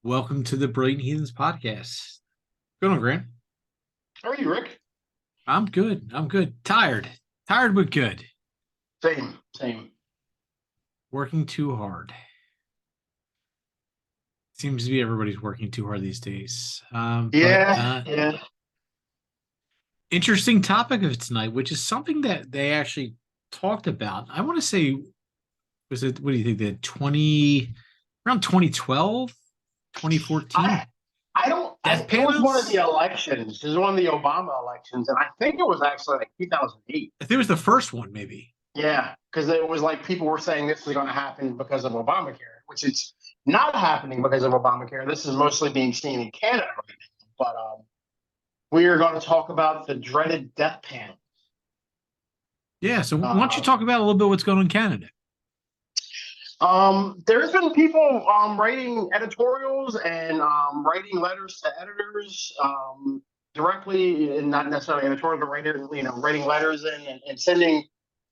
Welcome to the Brilyant Heathanz podcast. Going on, Grant? How are you, Rick? I'm good. I'm good. Tired but good. Same. Working too hard. Seems to be everybody's working too hard these days. Yeah, yeah. Interesting topic of tonight, which is something that they actually talked about. I want to say, was it? What do you think? The around 2012, 2014 I I don't. death It was one of the panels. elections. It was one of the Obama elections, and I think it was actually like 2008. I think it was the first one, maybe. Yeah, because it was like people were saying this was going to happen because of Obamacare, which it's not happening because of Obamacare. This is mostly being seen in Canada right now. But we are going to talk about the dreaded death panel. Yeah. So why don't you Uh, talk about a little bit what's going on in Canada? There's been people writing editorials and writing letters to editors directly, and not necessarily editorial, but writing letters and sending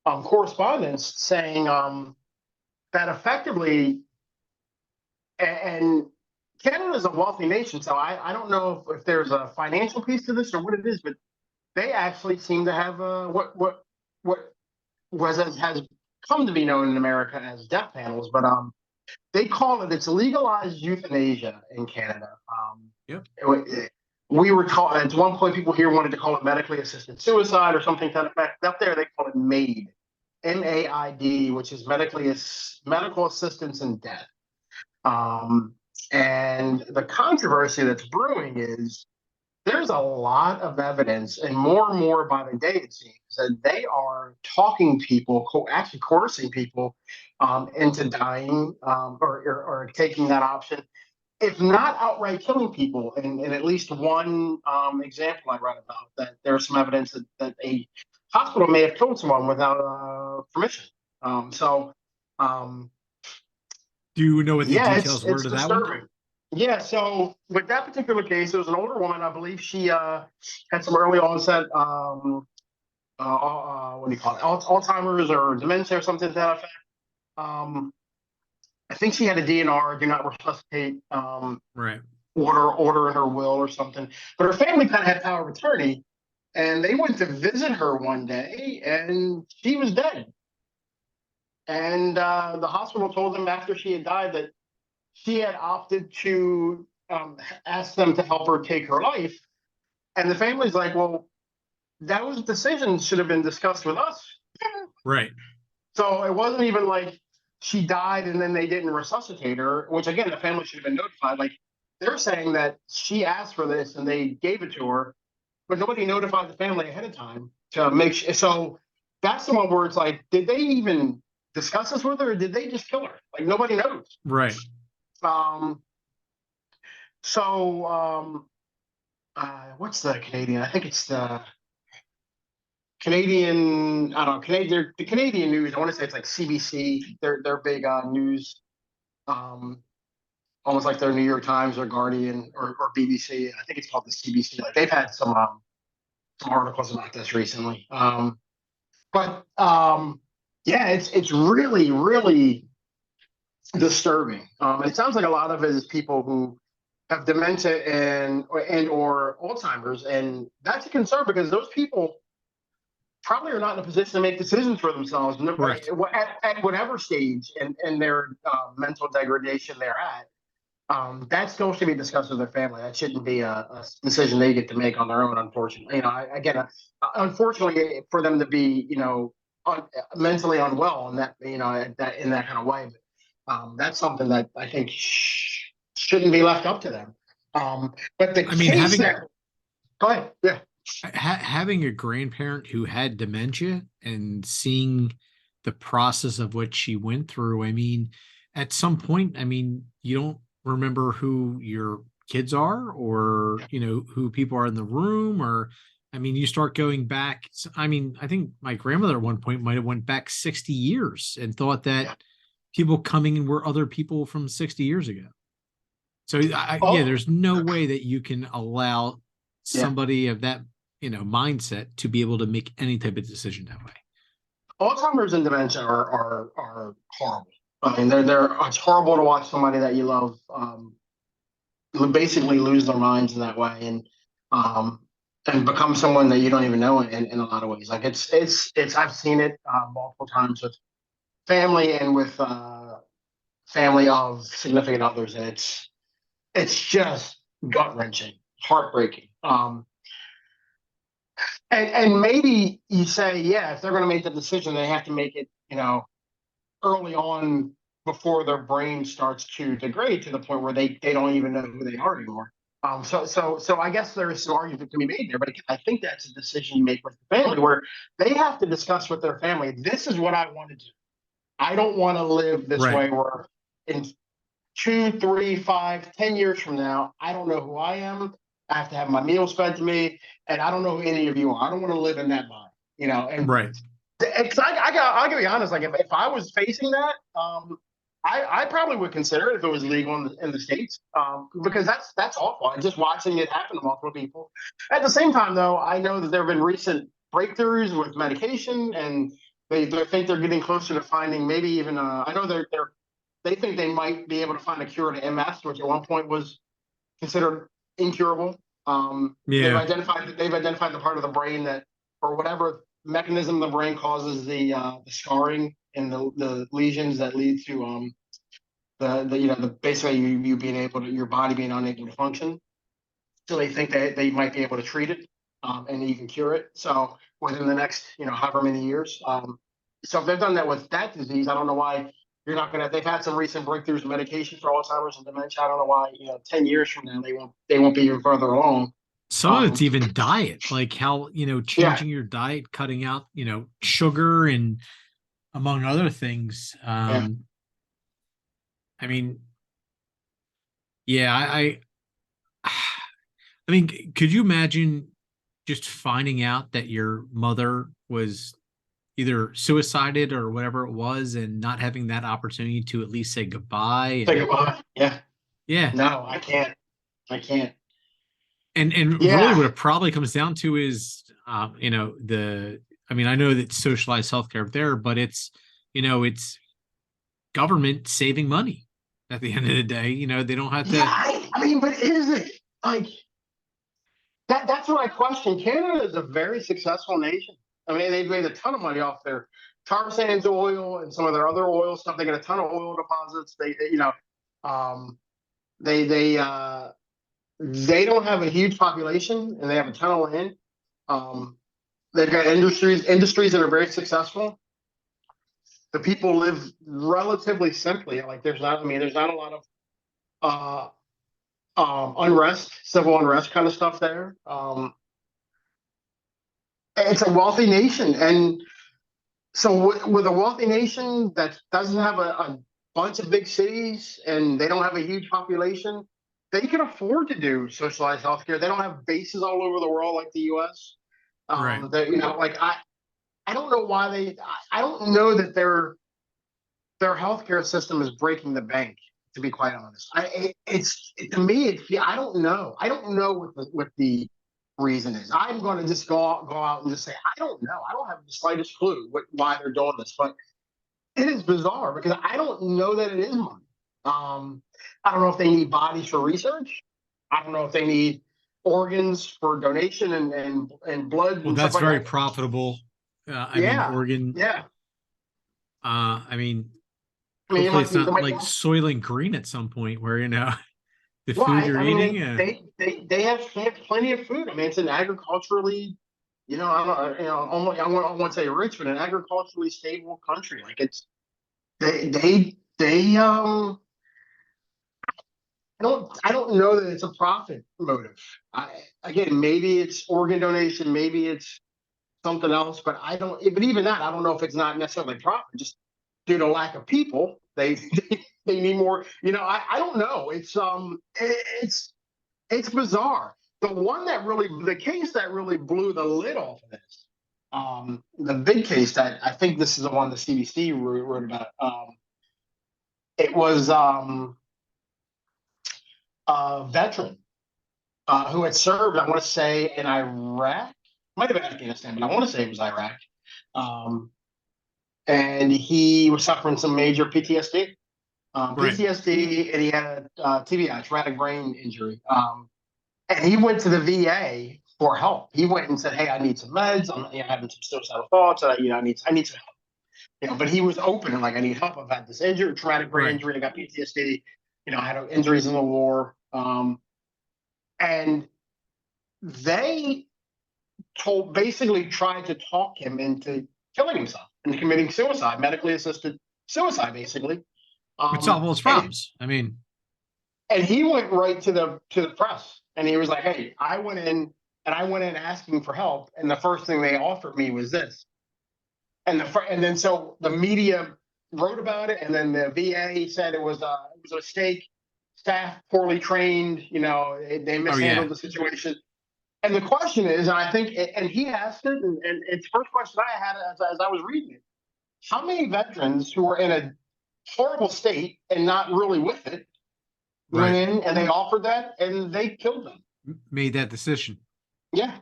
correspondence saying that effectively, and Canada is a wealthy nation, so I don't know if there's a financial piece to this or what it is, but they actually seem to have what has come to be known in America as death panels, but they call it's legalized euthanasia in Canada. Yep. We were called at one point. People here wanted to call it medically assisted suicide or something to that effect. Up there, they call it MAID, MAID, which is medical assistance in death. Um, and the controversy that's brewing is there's a lot of evidence, and more by the day, it seems, that they are talking people, actually coercing people into dying or taking that option, if not outright killing people. And in at least one example I read about, that there's some evidence that a hospital may have killed someone without permission. So, um, Do you know what the yeah, details were it's to that one? disturbing. Yeah, so with that particular case, it was an older woman. I believe she had some early onset, what do you call it, Alzheimer's or dementia or something to that effect. Um, I think she had a DNR, do not resuscitate, Right. order in her will or something. But her family kind of had power of attorney, and they went to visit her one day, and she was dead. And the hospital told them after she had died that she had opted to ask them to help her take her life. And the family's like, well, those decisions should have been discussed with us. Right. So it wasn't even like she died and then they didn't resuscitate her, which again, the family should have been notified. Like they're saying that she asked for this and they gave it to her, but nobody notified the family ahead of time to make sure. So that's the one where it's like, did they even discuss this with her or did they just kill her? Like nobody knows. Right. Um, so what's the Canadian? I think it's the Canadian. I don't know. The Canadian news. I want to say it's like CBC. They're big on news, um, almost like their New York Times or Guardian or BBC. I think it's called the CBC. Like they've had some articles about this recently. But yeah, it's really disturbing. It sounds like a lot of it is people who have dementia and or Alzheimer's, and that's a concern because those people probably are not in a position to make decisions for themselves Correct. at whatever stage and their mental degradation they're at. That still should be discussed with their family. That shouldn't be a decision they get to make on their own. Unfortunately, unfortunately for them to be, mentally unwell and that, in that kind of way. But that's something that I think shouldn't be left up to them. But the I mean, case that, go ahead, yeah. having a grandparent who had dementia and seeing the process of what she went through, I mean, at some point, I mean, you don't remember who your kids are or, who people are in the room or, I mean, you start going back. I mean, I think my grandmother at one point might have went back 60 years and thought that Yeah. people coming in were other people from 60 years ago. So yeah, Oh, there's no way that you can allow yeah. somebody of that, mindset to be able to make any type of decision that way. Alzheimer's and dementia are horrible. I mean, it's horrible to watch somebody that you love basically lose their minds in that way, um, and become someone that you don't even know in a lot of ways. Like it's I've seen it multiple times with family and with family of significant others, and it's just gut wrenching, heartbreaking. And maybe you say, yeah, if they're going to make the decision, they have to make it, early on before their brain starts to degrade to the point where they don't even know who they are anymore. So I guess there is some argument to be made there, but again, I think that's a decision you make with the family where they have to discuss with their family. This is what I want to do. I don't want to live this Right. way where in 2, 3, 5, 10 years from now, I don't know who I am. I have to have my meals fed to me, and I don't know who any of you are. I don't want to live in that body, And Right. because I gotta be honest, like if I was facing that, I probably would consider it if it was legal in the states, because that's awful. And just watching it happen to multiple people. At the same time, though, I know that there have been recent breakthroughs with medication, and they think they're getting closer to finding maybe even. I know they think they might be able to find a cure to MS, which at one point was considered incurable. Yeah. They've identified the part of the brain that, or whatever mechanism the brain causes the scarring and the lesions that lead to the basically you being able to your body being unable to function. So they think that they might be able to treat it and even cure it. So within the next however many years. So if they've done that with that disease, I don't know why you're not gonna. They've had some recent breakthroughs in medication for Alzheimer's and dementia. I don't know why 10 years from now they won't be even further along. Some of Um, it's even diet, like how, yeah, changing your diet, cutting out, sugar and among other things. yeah. I mean, yeah, I mean, could you imagine just finding out that your mother was either suicided or whatever it was and not having that opportunity to at least say goodbye? Say And goodbye. Yeah. yeah. No, I can't. I can't. And really Yeah. what it probably comes down to is the I mean, I know that socialized healthcare there, but it's government saving money at the end of the day. They don't have Yeah. to. I mean, but is it like that? That's what I question. Canada is a very successful nation. I mean, they've made a ton of money off their tar sands oil and some of their other oil stuff. They get a ton of oil deposits. Um, they don't have a huge population and they have a ton of land. Um, they've got industries that are very successful. The people live relatively simply. Like there's not a lot of unrest, civil unrest kind of stuff there. It's a wealthy nation, and so with a wealthy nation that doesn't have a bunch of big cities and they don't have a huge population, they can afford to do socialized healthcare. They don't have bases all over the world like the U.S. Right. That like I don't know why I don't know that their healthcare system is breaking the bank. To be quite honest, to me I don't know. I don't know what the reason is. I'm going to just go out and just say I don't know. I don't have the slightest clue why they're doing this, but it is bizarre because I don't know that it is money. I don't know if they need bodies for research. I don't know if they need organs for donation and blood Well, and stuff that's like very that. profitable. I mean, Yeah, Oregon. yeah. I mean, I mean, it hopefully might it's be. There not might be. like Soylent Green at some point where the Well, food you're I mean, eating. they have plenty of food. I mean, it's an agriculturally, I don't, I won't say rich, but an agriculturally stable country. Like it's they I don't know that it's a profit motive. Again, maybe it's organ donation, maybe it's something else, but I don't. But even that, I don't know if it's not necessarily profit. Just due to lack of people, they need more. I don't know. It's bizarre. The case that really blew the lid off of this, the big case that I think this is the one the CDC wrote about. It was a veteran who had served, I want to say, in Iraq, might have been Afghanistan, but I want to say it was Iraq. Um, and he was suffering some major PTSD. Right. PTSD, and he had TBI, traumatic brain injury. And he went to the VA for help. He went and said, "Hey, I need some meds. I'm having some suicidal thoughts. And I need some help." But he was open and like, "I need help. I've had this injury, traumatic brain Right. injury. I got PTSD. I had injuries in the war." And they basically tried to talk him into killing himself and committing suicide, medically assisted suicide, basically. Would solve all his And problems. I mean, he went right to the press, and he was like, "Hey, I went in asking for help, and the first thing they offered me was this." And then so the media wrote about it, and then the VA said it was a mistake. Staff poorly trained. They oh yeah. mishandled the situation. And the question is, and I think, and he asked it, and it's the first question I had as I was reading it: how many veterans who were in a horrible state and not really with it went Right. in and they offered that and they killed them? Made that decision. Yeah.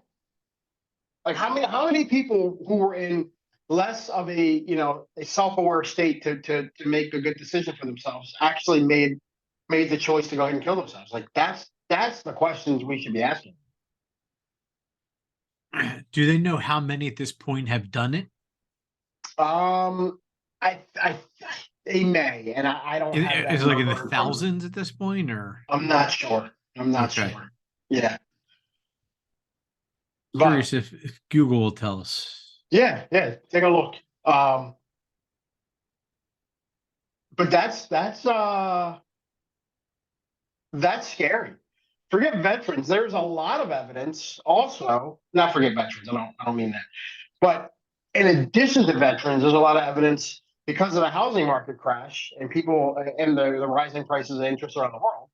Like how many people who were in less of a self-aware state to make a good decision for themselves actually made the choice to go ahead and kill themselves? Like that's the questions we should be asking. Do they know how many at this point have done it? Um, I they may, and I don't have that Is it like in the number in front of me. thousands at this point, or I'm not sure. I'm not okay? sure. Yeah, but Curious if Google will tell us. yeah, take a look. Um, but that's scary. Forget veterans. There's a lot of evidence also. Not forget veterans. I don't mean that. But in addition to veterans, there's a lot of evidence because of the housing market crash and people and the rising prices and interest around the world.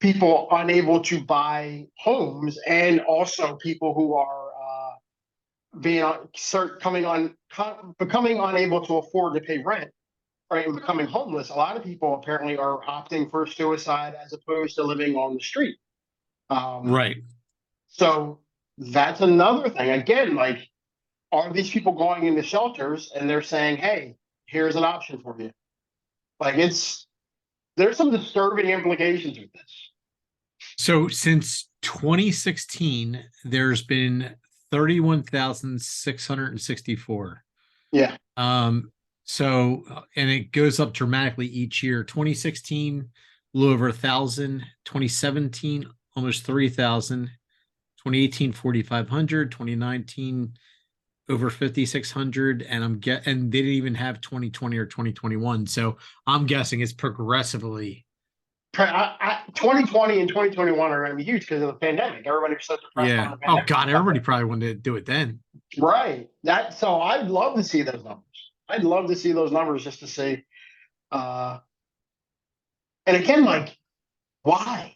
People unable to buy homes, and also people who are becoming unable to afford to pay rent, right, and becoming homeless. A lot of people apparently are opting for suicide as opposed to living on the street. Um, Right. so that's another thing. Again, like, are these people going into shelters and they're saying, "Hey, here's an option for you"? Like, there's some disturbing implications with this. So since 2016, there's been 31,664. Yeah, And it goes up dramatically each year. 2016, a little over 1,000. 2017, almost 3,000. 2018, 4,500. 2019, over 5,600. And they didn't even have 2020 or 2021. So I'm guessing it's progressively. 2020 and 2021 are going to be huge because of the pandemic. Everybody's so depressed on Yeah. the Oh pandemic. God, everybody probably wanted to do it then. Right. So I'd love to see those numbers. I'd love to see those numbers just to see. Uh, and again, like, why?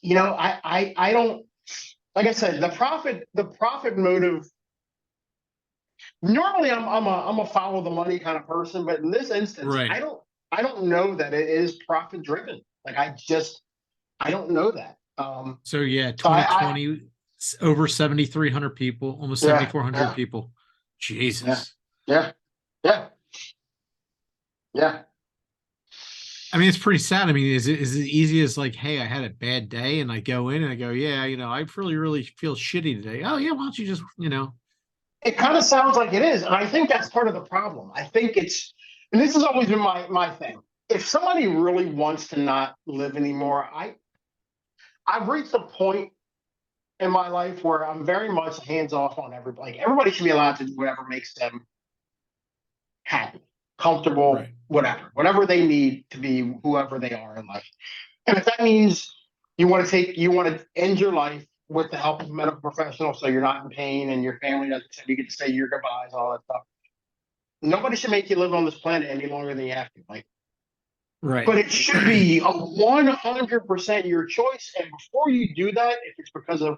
I don't. Like I said, the profit motive. Normally, I'm a follow the money kind of person, but in this instance, Right. I don't know that it is profit driven. Like, I don't know that. So yeah, So I 2020, over 7,300 people, almost yeah, 7,400 yeah, people. yeah, Jesus. yeah, yeah, yeah. I mean, it's pretty sad. I mean, is it easy as like, hey, I had a bad day and I go in and I go, yeah, I really, really feel shitty today. Oh yeah, why don't you just, It kind of sounds like it is, and I think that's part of the problem. I think and this has always been my thing. If somebody really wants to not live anymore, I've reached a point in my life where I'm very much hands off on everybody. Like, everybody should be allowed to do whatever makes them happy, comfortable, right. whatever they need to be whoever they are in life. And if that means you want to end your life with the help of a medical professional, so you're not in pain and your family doesn't, you get to say your goodbyes and all that stuff. Nobody should make you live on this planet any longer than you have to. Like, Right. but it should be a 100% your choice. And before you do that, if it's because of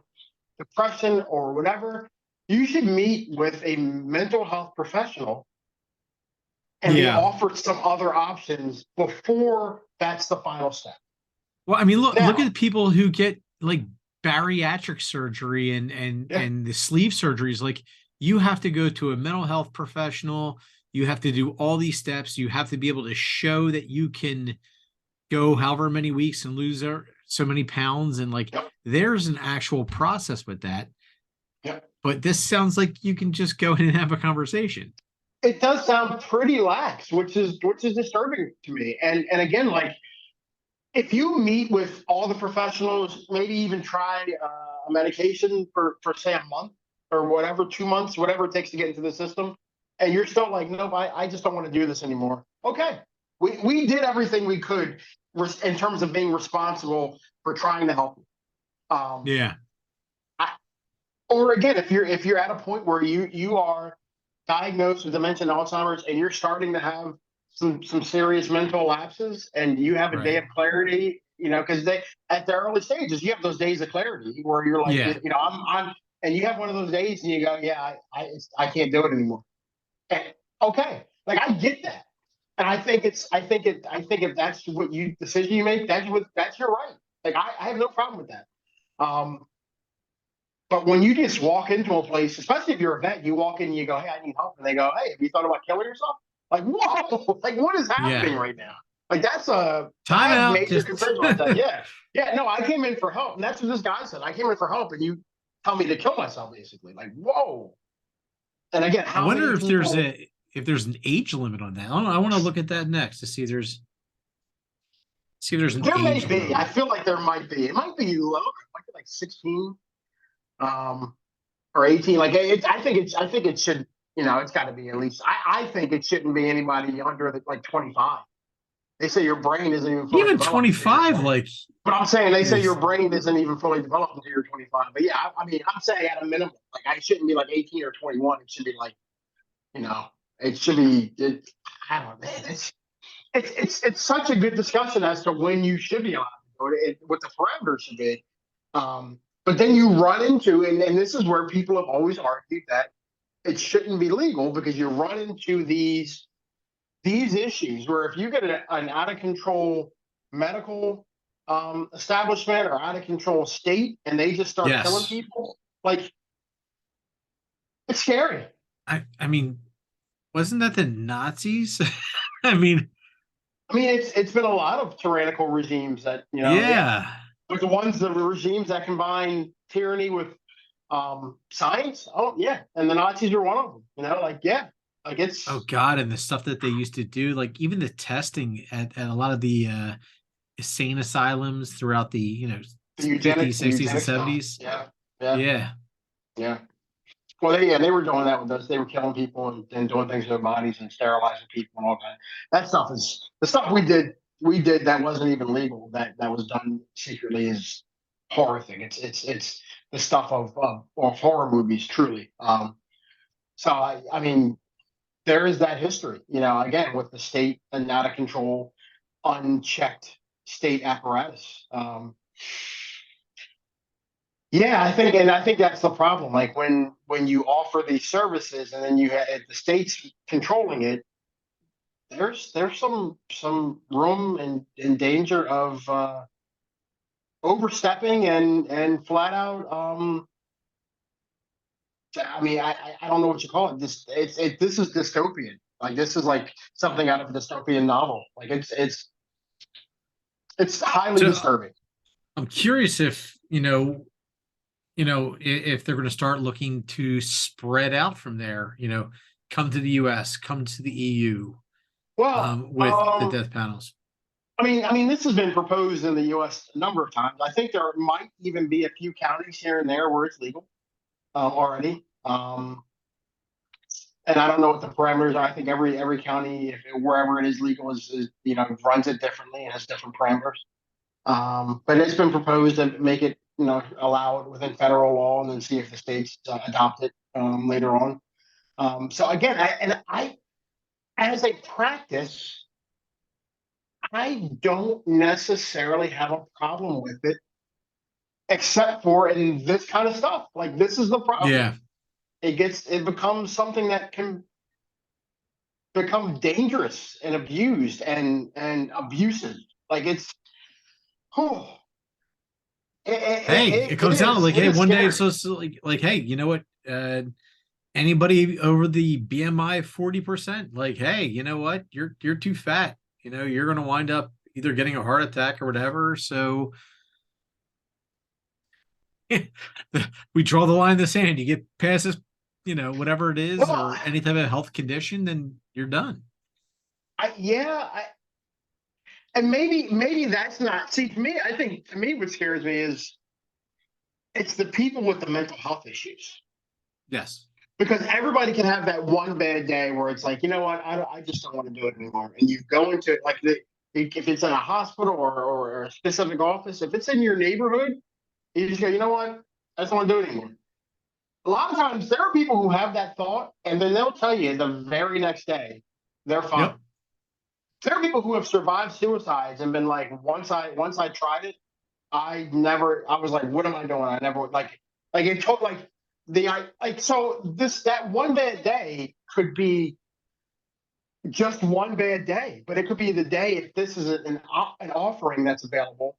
depression or whatever, you should meet with a mental health professional and be Yeah. offered some other options before that's the final step. Well, I mean, look at Now, the people who get like bariatric surgery and yeah, the sleeve surgeries. Like, you have to go to a mental health professional. You have to do all these steps. You have to be able to show that you can go however many weeks and lose so many pounds. And like, Yep. there's an actual process with that. Yep. But this sounds like you can just go in and have a conversation. It does sound pretty lax, which is disturbing to me. And again, like if you meet with all the professionals, maybe even try a medication for say a month or whatever, 2 months, whatever it takes to get into the system, and you're still like, nope, I just don't want to do this anymore. Okay, we did everything we could in terms of being responsible for trying to help you. Yeah. Or again, if you're at a point where you are diagnosed with dementia and Alzheimer's and you're starting to have some serious mental lapses and you have a day Right. of clarity, because they at the early stages you have those days of clarity where you're like, Yeah. I'm and you have one of those days and you go, yeah, I can't do it anymore. And, okay, like I get that, and I think if that's what decision you make, that's your right. Like I have no problem with that. Um, but when you just walk into a place, especially if you're a vet, you walk in and you go, "Hey, I need help," and they go, "Hey, have you thought about killing yourself?" Like, whoa, like what is Yeah. happening right now? Like I Time have out. major Just concerns about that. Yeah, yeah. No, I came in for help, and that's what this guy said. I came in for help, and you tell me to kill myself, basically. Like, whoa. And again, I how wonder many people? if there's an age limit on that. I don't know. I want to look at that next to see if there's an There may age limit be. on I it. feel like there might be. It might be lower. It might be like 16. Um, or 18. Like I think it should, it's got to be at least. I think it shouldn't be anybody under like 25. They say your brain isn't even fully Even developed until you're 25, 20. like, But I'm saying they say your is brain isn't even fully developed until you're 25. But yeah, I mean, I'm saying at a minimum, like I shouldn't be like 18 or 21. It should be like, you know, it should be. I don't know, man. It's such a good discussion as to when you should be allowed to go to it, what the parameters should be. But then you run into, and this is where people have always argued that it shouldn't be legal because you run into these issues where if you get an out of control medical establishment or out of control state and they just start killing yes. people, like it's scary. I mean, wasn't that the Nazis? I mean, I mean, it's been a lot of tyrannical regimes that yeah, yeah. but the regimes that combine tyranny with science. Oh yeah, and the Nazis are one of them. Like yeah, like Oh it's God, and the stuff that they used to do, like even the testing at a lot of the insane asylums throughout the, 50s, the 60s, and eugenics stuff. 70s. Yeah, yeah, Yeah. yeah. Well, they were doing that with us. They were killing people and doing things to their bodies and sterilizing people and all that. That stuff is the stuff we did. We did that wasn't even legal. That was done secretly is horrific. It's the stuff of horror movies, truly. So I mean, there is that history. Again with the state and out of control, unchecked state apparatus. Yeah, I think that's the problem. Like when you offer these services and then you have the states controlling it, there's some room and danger of overstepping and flat out. I mean, I don't know what you call it. This is dystopian. Like this is like something out of a dystopian novel. Like it's highly So disturbing. I'm curious if, if they're going to start looking to spread out from there, come to the US, come to the EU, Well, with the death panels. I mean, this has been proposed in the U.S. a number of times. I think there might even be a few counties here and there where it's legal already. And I don't know what the parameters are. I think every county, wherever it is legal, is runs it differently and has different parameters. But it's been proposed to make it allow it within federal law and then see if the states adopt it later on. So again, I as a practice. I don't necessarily have a problem with it, except for in this kind of stuff. Like this is the problem. Yeah. It becomes something that can become dangerous and abused and abusive. Like it's, oh, Hey, it it comes down to is like, it hey, is one day it's scary. supposed to like, hey, you know what? anybody over the BMI 40%, like, hey, you know what? You're too fat. You know, you're gonna wind up either getting a heart attack or whatever. So we draw the line in the sand. You get past this, you know, whatever it is, Well, or any type of health condition, then you're done. yeah, and maybe that's not. See, to me, I think to me, what scares me is it's the people with the mental health issues. Yes. Because everybody can have that one bad day where it's like, you know what, I just don't want to do it anymore. And you go into like if it's in a hospital or a specific office, if it's in your neighborhood, you just go, you know what, I just don't want to do it anymore. A lot of times there are people who have that thought, and then they'll tell you the very next day they're fine. Yep. There are people who have survived suicides and been like, once I tried it, I was like, what am I doing? I never like it took like I like so this that one bad day could be just one bad day, but it could be the day if this is an offering that's available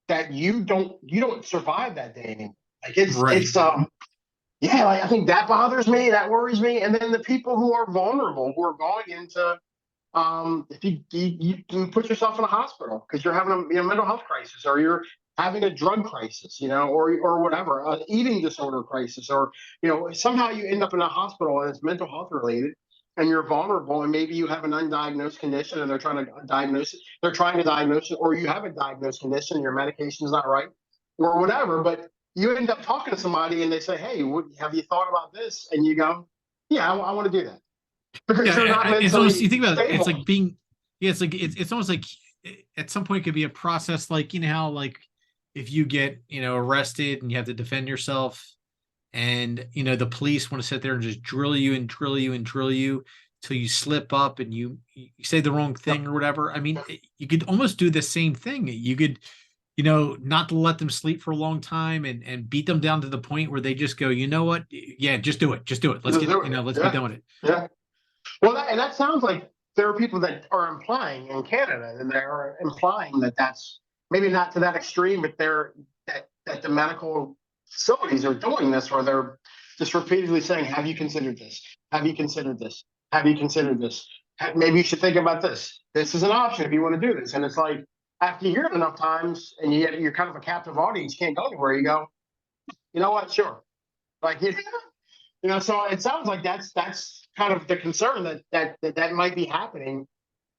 that you don't survive that day anymore. Like Right. it's yeah, like I think that bothers me, that worries me, and then the people who are vulnerable who are going into if you can put yourself in a hospital because you're having a mental health crisis or you're having a drug crisis, or whatever, an eating disorder crisis, or somehow you end up in a hospital and it's mental health related, and you're vulnerable, and maybe you have an undiagnosed condition and they're trying to diagnose it, or you have a diagnosed condition, your medication is not right, or whatever, but you end up talking to somebody and they say, hey, have you thought about this? And you go, yeah, I want to do that because you're not It's almost, you mentally think about it, it's stable. like being, yeah, it's like it's almost like at some point it could be a process, like, you know how, like, if you get, you know, arrested and you have to defend yourself, and, you know, the police want to sit there and just drill you and drill you and drill you till you slip up and you say the wrong Yep. thing or whatever. I mean, you could almost do the same thing. You could, you know, not to let them sleep for a long time, and beat them down to the point where they just go, you know what? Yeah, just do it. Just do it. Let's Just get, do you it. know, let's be Yeah. done with it. Yeah. Well, that sounds like there are people that are implying in Canada, and they're implying that that's maybe not to that extreme, but that the medical facilities are doing this, where they're just repeatedly saying, "Have you considered this? Have you considered this? Have you considered this? Maybe you should think about this. This is an option if you want to do this." And it's like after you hear it enough times, and you're kind of a captive audience, you can't go anywhere. You go, you know what? Sure. Like so it sounds like that's kind of the concern that might be happening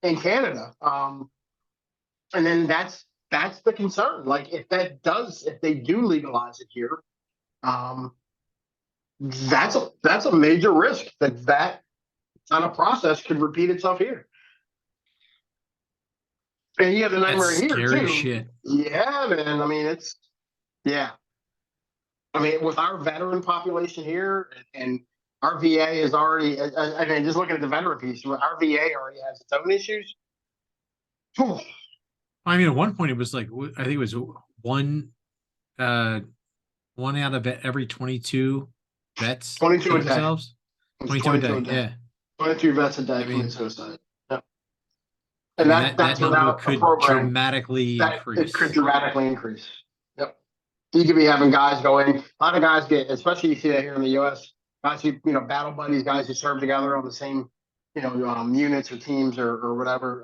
in Canada. And then that's the concern. Like if they do legalize it here, um, that's a major risk that kind of process could repeat itself here. And you have the That's nightmare here scary too. shit. Yeah, man. I mean, yeah. I mean, with our veteran population here, and our VA is already, I mean, just looking at the veteran piece, our VA already has its own issues. Whew. I mean, at one point it was like, I think it was one, uh, one out of every 22 vets 22 kill a day. themselves. It's 22 a 22 a day. day. Yeah. 22 vets a I day commit mean, suicide. Yep. I And mean that's that number without a could program dramatically that it could increase. dramatically increase. Yep. You could be having guys go in. A lot of guys get, especially you see that here in the U.S. Guys who battle buddies, guys who serve together on the same units or teams or whatever,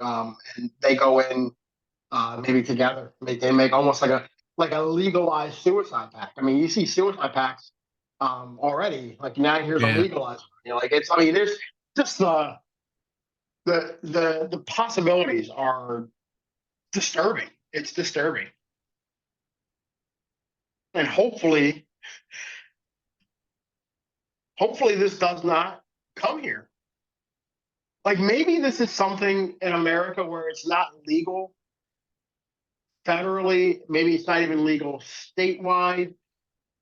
and they go in maybe together. They make almost like a legalized suicide pact. I mean, you see suicide pacts already. Like now, here's a Yeah. legalized one. Like it's. I mean, there's just the possibilities are disturbing. It's disturbing, and hopefully this does not come here. Like maybe this is something in America where it's not legal federally. Maybe it's not even legal statewide,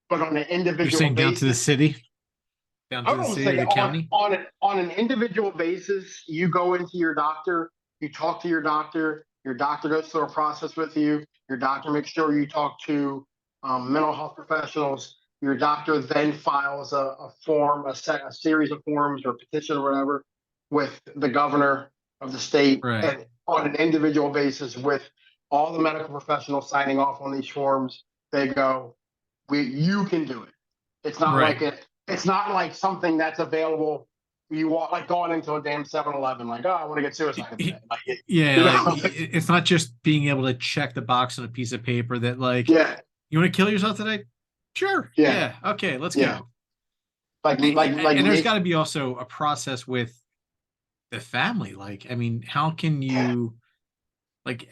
but on an You're individual saying basis. down I to the don't city or say the county? on an individual basis. You go into your doctor, you talk to your doctor. Your doctor goes through a process with you. Your doctor makes sure you talk to mental health professionals. Your doctor then files a form, a series of forms or petition or whatever with the governor of the state, Right. and on an individual basis with all the medical professionals signing off on these forms, they go, you can do it. It's not like Right. It's not like something that's available. You want like going into a damn 7-Eleven, like, oh, I want to get suicide today. Like, Yeah, you like know, it's not just being able to check the box on a piece of paper that like yeah, you want to kill yourself today? Sure. yeah, Yeah. Okay, let's yeah. go. Like And there's got it, to be also a process with the family. Like, I mean, how can yeah. you like,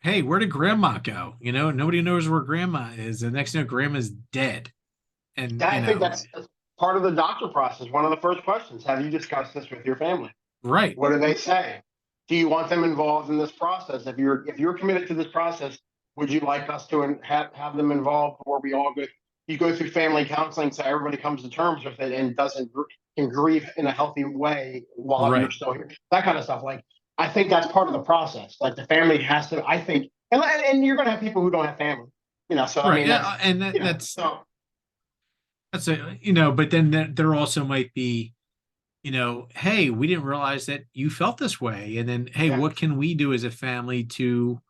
hey, where did grandma go? You know, nobody knows where grandma is. The next thing you know, grandma's dead. And I think that's part of the doctor process. One of the first questions: have you discussed this with your family? right, What do they say? Do you want them involved in this process? If you're committed to this process, would you like us to have them involved, where we all go? You go through family counseling so everybody comes to terms with it and doesn't can grieve in a healthy way while you're right. still here. That kind of stuff. Like I think that's part of the process. Like the family has to. I think, and you're going to have people who don't have family. So I Right. mean Yeah. And so that's a, but then there also might be, hey, we didn't realize that you felt this way. And then, hey, yeah, what can we do as a family to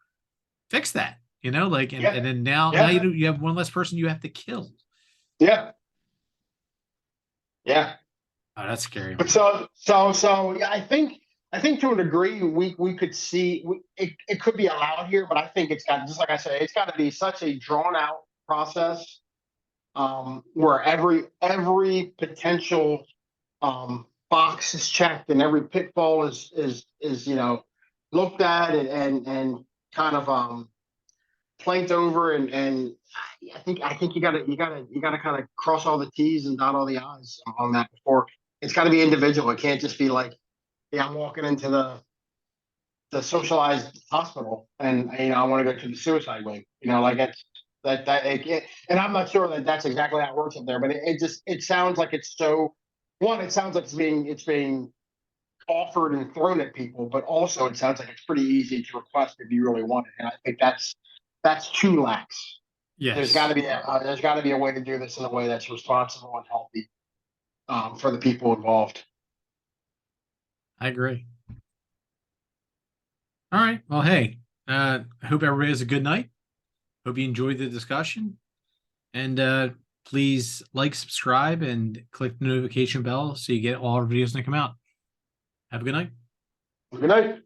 fix that? Like, and yeah, then now yeah, you have one less person you have to kill. yeah, yeah. Oh, that's scary. But so yeah, I think to a degree we could see it could be allowed here, but I think it's got, just like I said, it's got to be such a drawn out process, where every potential box is checked and every pitfall is looked at and kind of planked over, and I think you gotta kind of cross all the T's and dot all the I's on that before. It's got to be individual. It can't just be like, yeah, I'm walking into the socialized hospital and I want to go to the suicide wing. Like it's and I'm not sure that that's exactly how it works up there, but it sounds like it's so. One, it sounds like it's being offered and thrown at people, but also it sounds like it's pretty easy to request if you really want it. And I think that's too lax. There's got to Yes, be a way to do this in a way that's responsible and healthy, for the people involved. I agree. All right. Well, hey, I hope everybody has a good night. Hope you enjoyed the discussion. And please like, subscribe, and click the notification bell so you get all our videos that come out. Have a good night. Good night.